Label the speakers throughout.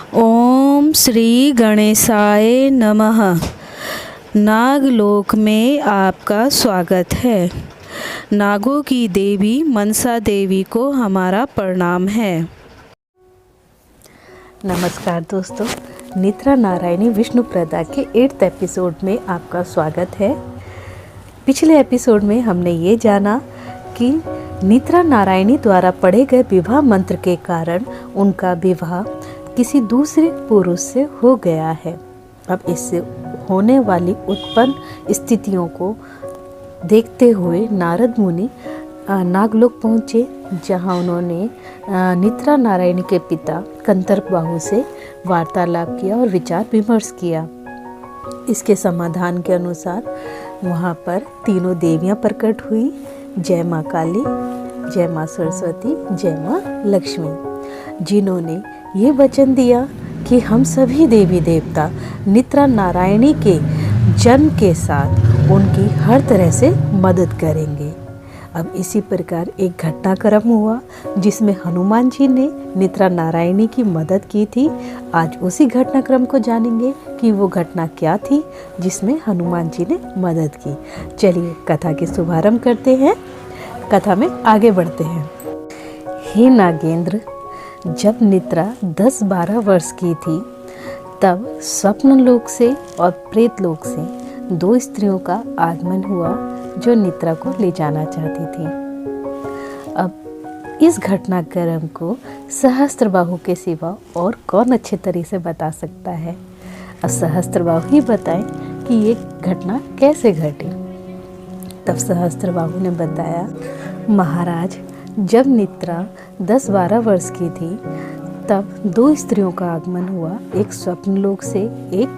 Speaker 1: ओम श्री गणेशाय नमः। नागलोक में आपका स्वागत है। नागों की देवी मनसा देवी को हमारा प्रणाम है।
Speaker 2: नमस्कार दोस्तों, नित्रा नारायणी विष्णुप्रदा के 8th एपिसोड में आपका स्वागत है। पिछले एपिसोड में हमने ये जाना कि नित्रा नारायणी द्वारा पढ़े गए विवाह मंत्र के कारण उनका विवाह किसी दूसरे पुरुष से हो गया है। अब इससे होने वाली उत्पन्न स्थितियों को देखते हुए नारद मुनि नागलोक पहुँचे, जहाँ उन्होंने नित्रा नारायणी के पिता कंदर्पबाहु से वार्तालाप किया और विचार विमर्श किया। इसके समाधान के अनुसार वहाँ पर तीनों देवियाँ प्रकट हुई, जय माँ काली, जय माँ सरस्वती, जय माँ लक्ष्मी, जिन्होंने ये वचन दिया कि हम सभी देवी देवता नित्रा नारायणी के जन्म के साथ उनकी हर तरह से मदद करेंगे। अब इसी प्रकार एक घटनाक्रम हुआ जिसमें हनुमान जी ने नित्रा नारायणी की मदद की थी। आज उसी घटनाक्रम को जानेंगे कि वो घटना क्या थी जिसमें हनुमान जी ने मदद की। चलिए कथा के शुभारंभ करते हैं, कथा में आगे बढ़ते हैं। हे नागेंद्र, जब नित्रा 10-12 वर्ष की थी तब स्वप्न लोक से और प्रेत लोक से 2 स्त्रियों का आगमन हुआ जो नित्रा को ले जाना चाहती थी। अब इस घटनाक्रम को सहस्त्रबाहु के सिवा और कौन अच्छे तरह से बता सकता है। अब सहस्त्रबाहु ही बताएं कि ये घटना कैसे घटी। तब सहस्त्रबाहु ने बताया, महाराज, जब नित्रा 10-12 वर्ष की थी तब 2 स्त्रियों का आगमन हुआ, एक स्वप्न लोक से, एक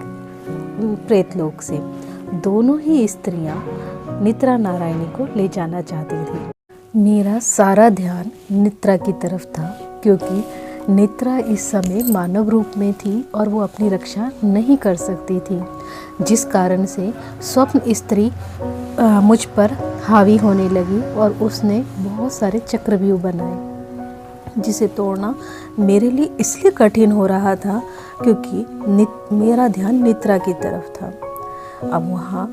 Speaker 2: प्रेत लोक से। दोनों ही स्त्रियां नित्रा नारायणी को ले जाना चाहती थी। मेरा सारा ध्यान नित्रा की तरफ था क्योंकि नित्रा इस समय मानव रूप में थी और वो अपनी रक्षा नहीं कर सकती थी, जिस कारण से स्वप्न स्त्री मुझ पर हावी होने लगी और उसने बहुत सारे चक्रव्यूह बनाए, जिसे तोड़ना मेरे लिए इसलिए कठिन हो रहा था क्योंकि मेरा ध्यान नित्रा की तरफ था। अब वहाँ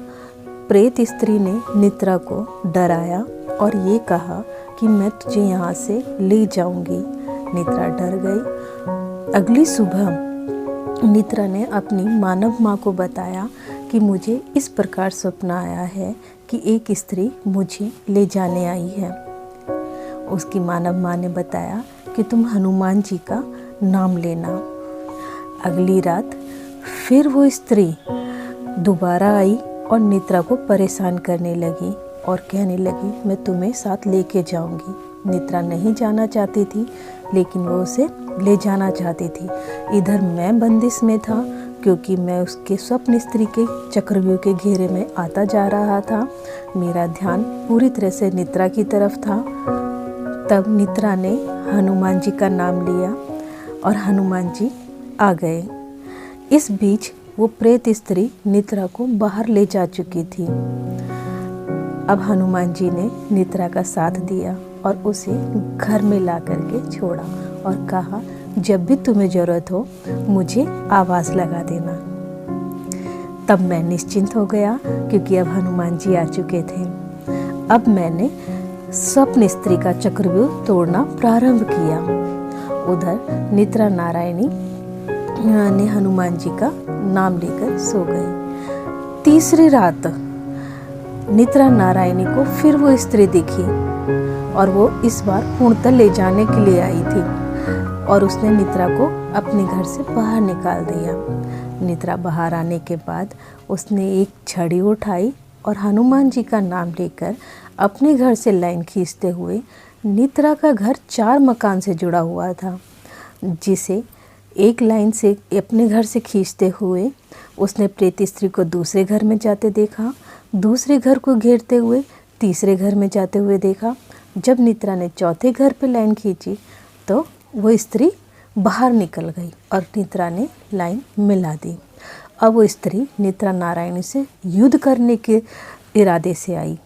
Speaker 2: प्रेत स्त्री ने नित्रा को डराया और ये कहा कि मैं तुझे यहाँ से ले जाऊंगी। नित्रा डर गई। अगली सुबह नित्रा ने अपनी मानव माँ को बताया कि मुझे इस प्रकार स्वप्न आया है कि एक स्त्री मुझे ले जाने आई है। उसकी मानव माँ ने बताया कि तुम हनुमान जी का नाम लेना। अगली रात फिर वो स्त्री दोबारा आई और नित्रा को परेशान करने लगी और कहने लगी, मैं तुम्हें साथ लेके जाऊंगी। नित्रा नहीं जाना चाहती थी लेकिन वो उसे ले जाना चाहती थी। इधर मैं बंदिश में था क्योंकि मैं उसके स्वप्न स्त्री के चक्रव्यूह के घेरे में आता जा रहा था। मेरा ध्यान पूरी तरह से नित्रा की तरफ था। तब नित्रा ने हनुमान जी का नाम लिया और हनुमान जी आ गए। इस बीच वो प्रेत स्त्री नित्रा को बाहर ले जा चुकी थी। अब हनुमान जी ने नित्रा का साथ दिया और उसे घर में ला करके छोड़ा और कहा, जब भी तुम्हें ज़रूरत हो मुझे आवाज़ लगा देना। तब मैं निश्चिंत हो गया क्योंकि अब हनुमान जी आ चुके थे। अब मैंने स्वप्न स्त्री का चक्रव्यूह तोड़ना प्रारंभ किया। उधर नित्रा नारायणी ने हनुमान जी का नाम लेकर सो गए। तीसरी रात नित्रा नारायणी को फिर वो स्त्री दिखी और वो इस बार पूर्णतः ले जाने के लिए आई थी और उसने नित्रा को अपने घर से बाहर निकाल दिया। नित्रा बाहर आने के बाद उसने एक छड़ी उठाई और हनुमान जी का नाम लेकर अपने घर से लाइन खींचते हुए, नित्रा का घर 4 मकान से जुड़ा हुआ था, जिसे एक लाइन से अपने घर से खींचते हुए उसने प्रेत स्त्री को दूसरे घर में जाते देखा, दूसरे घर को घेरते हुए तीसरे घर में जाते हुए देखा। जब नित्रा ने चौथे घर पे लाइन खींची तो वो स्त्री बाहर निकल गई और नित्रा ने लाइन मिला दी। अब वो स्त्री नित्रा नारायणी से युद्ध करने के इरादे से आई।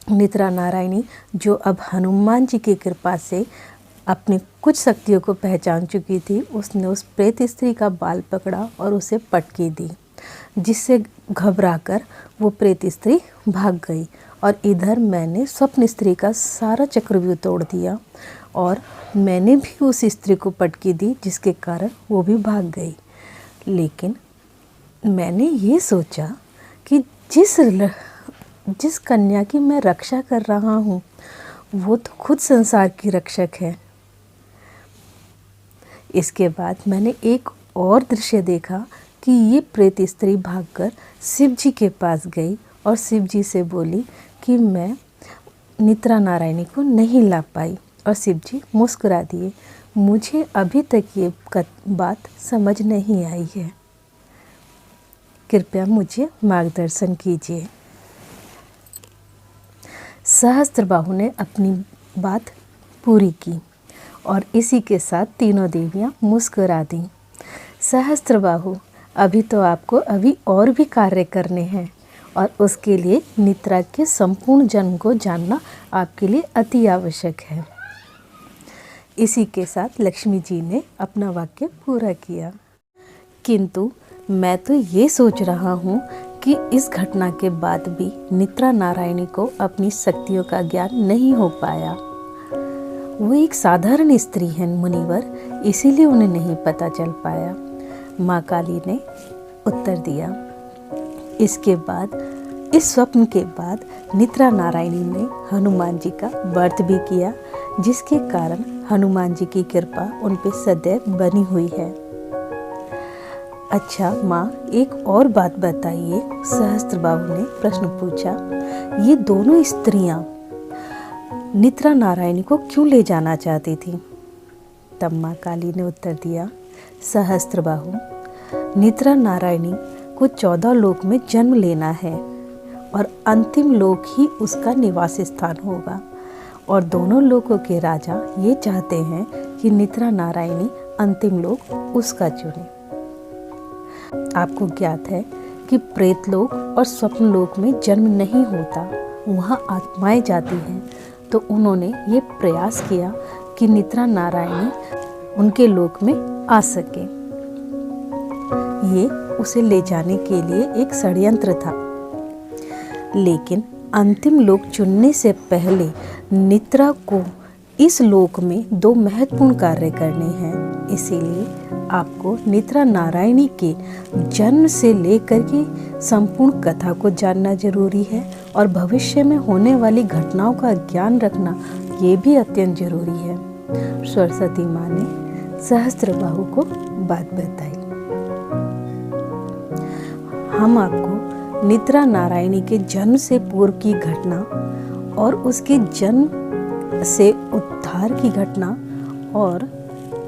Speaker 2: नित्रा नारायणी जो अब हनुमान जी की कृपा से अपनी कुछ शक्तियों को पहचान चुकी थी, उसने उस प्रेत स्त्री का बाल पकड़ा और उसे पटकी दी, जिससे घबराकर वो प्रेत स्त्री भाग गई। और इधर मैंने स्वप्न स्त्री का सारा चक्रव्यूह तोड़ दिया और मैंने भी उस स्त्री को पटकी दी, जिसके कारण वो भी भाग गई। लेकिन मैंने ये सोचा कि जिस कन्या की मैं रक्षा कर रहा हूँ वो तो खुद संसार की रक्षक है। इसके बाद मैंने एक और दृश्य देखा कि ये प्रेत स्त्री भागकर शिव जी के पास गई और शिव जी से बोली कि मैं नित्रा नारायणी को नहीं ला पाई, और शिव जी मुस्कुरा दिए। मुझे अभी तक ये बात समझ नहीं आई है, कृपया मुझे मार्गदर्शन कीजिए। सहस्त्रबाहु ने अपनी बात पूरी की और इसी के साथ तीनों देवियां मुस्कुरा दी। सहस्त्रबाहु, अभी तो आपको अभी और भी कार्य करने हैं और उसके लिए नित्रा के संपूर्ण जन्म को जानना आपके लिए अति आवश्यक है। इसी के साथ लक्ष्मी जी ने अपना वाक्य पूरा किया। किंतु मैं तो ये सोच रहा हूँ कि इस घटना के बाद भी नित्रा नारायणी को अपनी शक्तियों का ज्ञान नहीं हो पाया। वो एक साधारण स्त्री है मुनिवर, इसीलिए उन्हें नहीं पता चल पाया। माँ काली ने उत्तर दिया। इसके बाद इस स्वप्न के बाद नित्रा नारायणी ने हनुमान जी का व्रत भी किया, जिसके कारण हनुमान जी की कृपा उन पर सदैव बनी हुई है। अच्छा माँ, एक और बात बताइए, सहस्त्रबाहु ने प्रश्न पूछा। ये दोनों स्त्रियां नित्रा नारायणी को क्यों ले जाना चाहती थी? तब माँ काली ने उत्तर दिया, सहस्त्रबाहु, नित्रा नारायणी को 14 लोक में जन्म लेना है और अंतिम लोक ही उसका निवास स्थान होगा, और दोनों लोकों के राजा ये चाहते हैं कि नित्रा नारायणी अंतिम लोक उसका चुने। आपको ज्ञात है कि प्रेतलोक और स्वप्न लोक में जन्म नहीं होता, वहाँ आत्माएं जाती हैं। तो उन्होंने ये प्रयास किया कि नित्रा नारायणी उनके लोक में आ सके। ये उसे ले जाने के लिए एक षड्यंत्र था। लेकिन अंतिम लोक चुनने से पहले नित्रा को इस लोक में 2 महत्वपूर्ण कार्य करने हैं। इसीलिए आपको नित्रा नारायणी के जन्म से लेकर के संपूर्ण कथा को जानना जरूरी है, और भविष्य में होने वाली घटनाओं का ज्ञान रखना ये भी अत्यंत जरूरी है। सरस्वती माँ ने सहस्त्रबाहु को बात बताई। हम आपको नित्रा नारायणी के जन्म से पूर्व की घटना और उसके जन्म से उद्धार की घटना और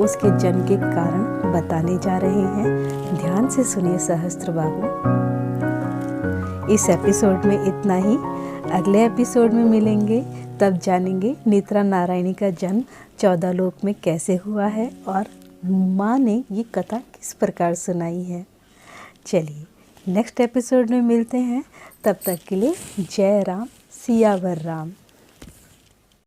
Speaker 2: उसके जन्म के कारण बताने जा रहे हैं। ध्यान से सुनिए सहस्त्रबाहु। इस एपिसोड में इतना ही। अगले एपिसोड में मिलेंगे, तब जानेंगे नित्रा नारायणी का जन्म 14 लोक में कैसे हुआ है और माँ ने ये कथा किस प्रकार सुनाई है। चलिए नेक्स्ट एपिसोड में मिलते हैं, तब तक के लिए जय राम, सियावर राम।